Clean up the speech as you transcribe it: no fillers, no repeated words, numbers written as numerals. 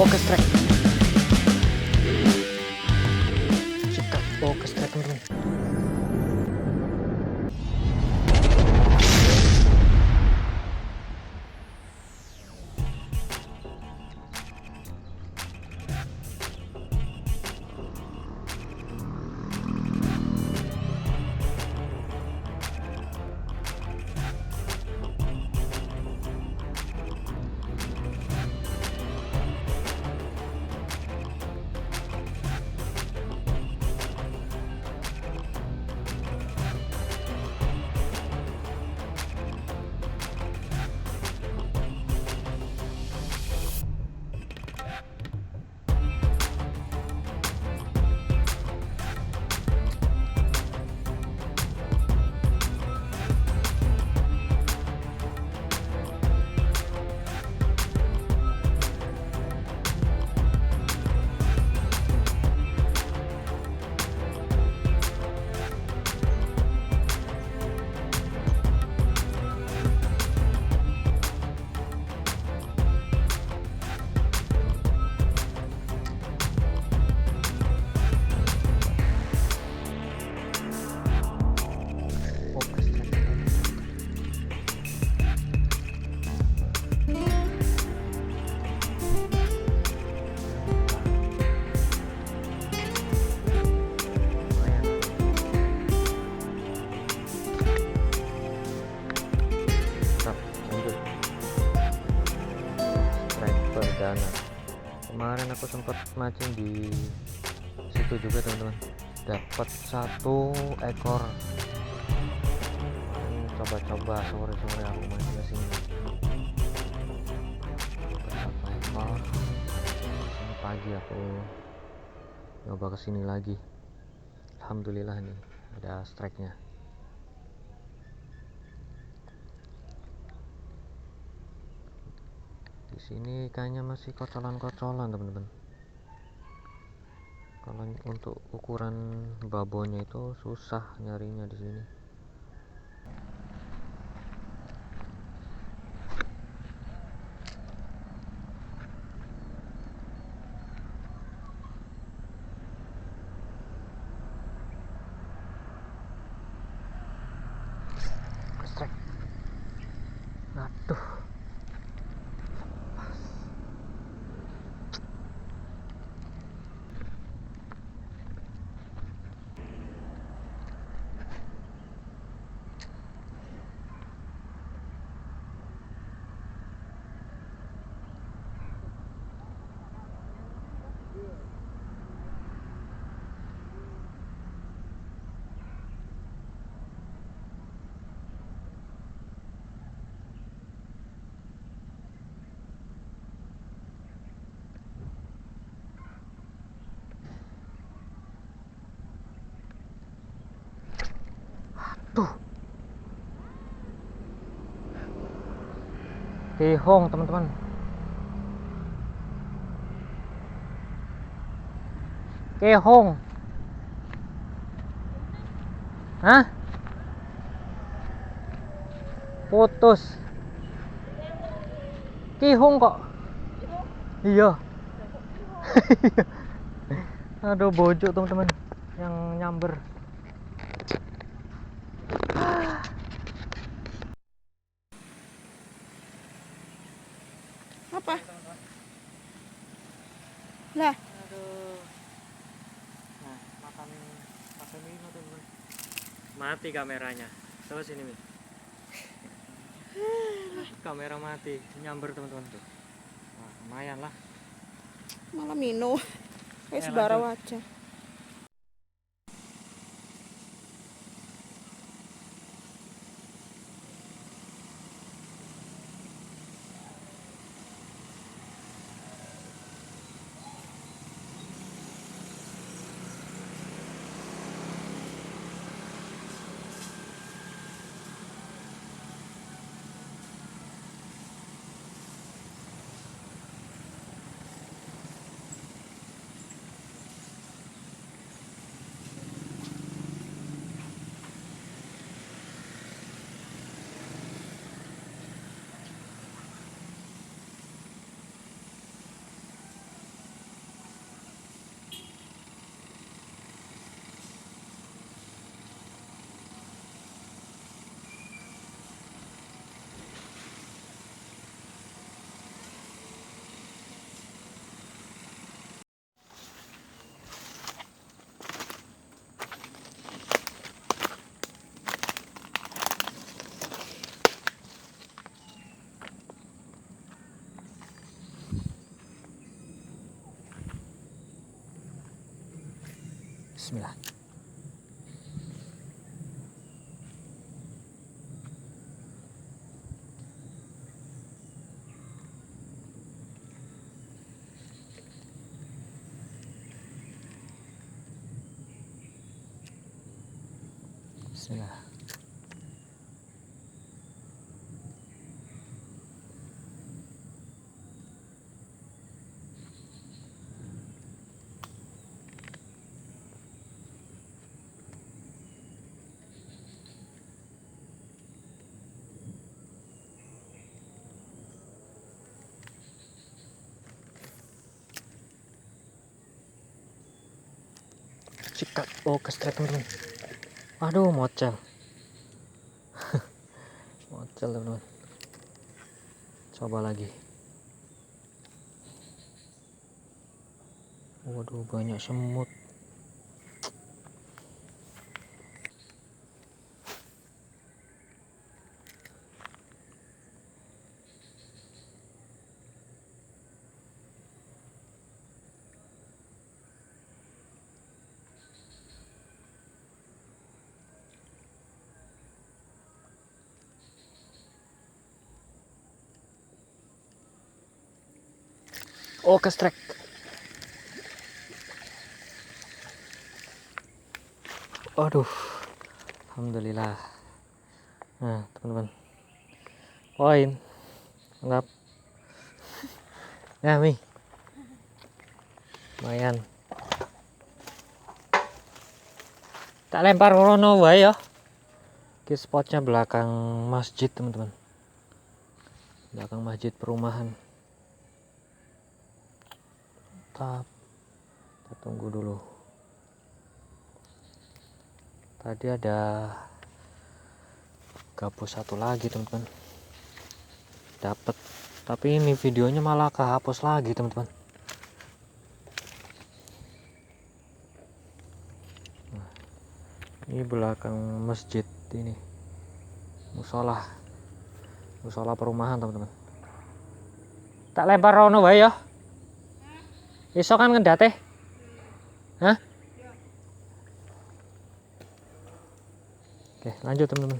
Focus track. Kita focus track teman-teman. Kemarin aku sempat mancing di situ juga teman-teman, dapat 1 ekor. Coba-coba sore-sore aku mancing ke sini, dapat 1 ekor. Ini pagi aku nyoba ke sini lagi, alhamdulillah nih ada strike-nya. Di sini kayaknya masih kocolan-kocolan teman-teman. Kalau untuk ukuran babonnya itu susah nyarinya di sini. Strike. Aduh. Tuh. Kehong teman-teman. Kehong. Hah? Putus. Kehong kok. Iya. Aduh, bojo teman-teman yang nyamber. Apa? Lah. Aduh. Nah, makan Mino teman-teman. Mati kameranya. Coba sini, Mi. Kamera mati, nyamber teman-teman tuh. Wah, lumayan lah. Malah Mino. Kayak Ya, sebara lanjut. wajah. Bismillah. Bismillah. Sikat. Oh, kestrek teman-teman. Aduh, mocel. Mocel teman-teman. Coba lagi. Waduh, banyak semut. Oh, kestrek. Aduh, alhamdulillah. Nah, teman-teman, poin anggap ya Mi, lumayan. Tak lempar rono wae ya. Ki spotnya belakang masjid teman-teman, belakang masjid perumahan. Kita tunggu dulu. Tadi ada gabus satu lagi teman-teman, dapat, tapi ini videonya malah kehapus lagi teman-teman. Nah, ini belakang masjid ini, musola perumahan teman-teman. Tak lempar rono wae ya. Iso kan ngedate? Hah? Oke, lanjut teman-teman.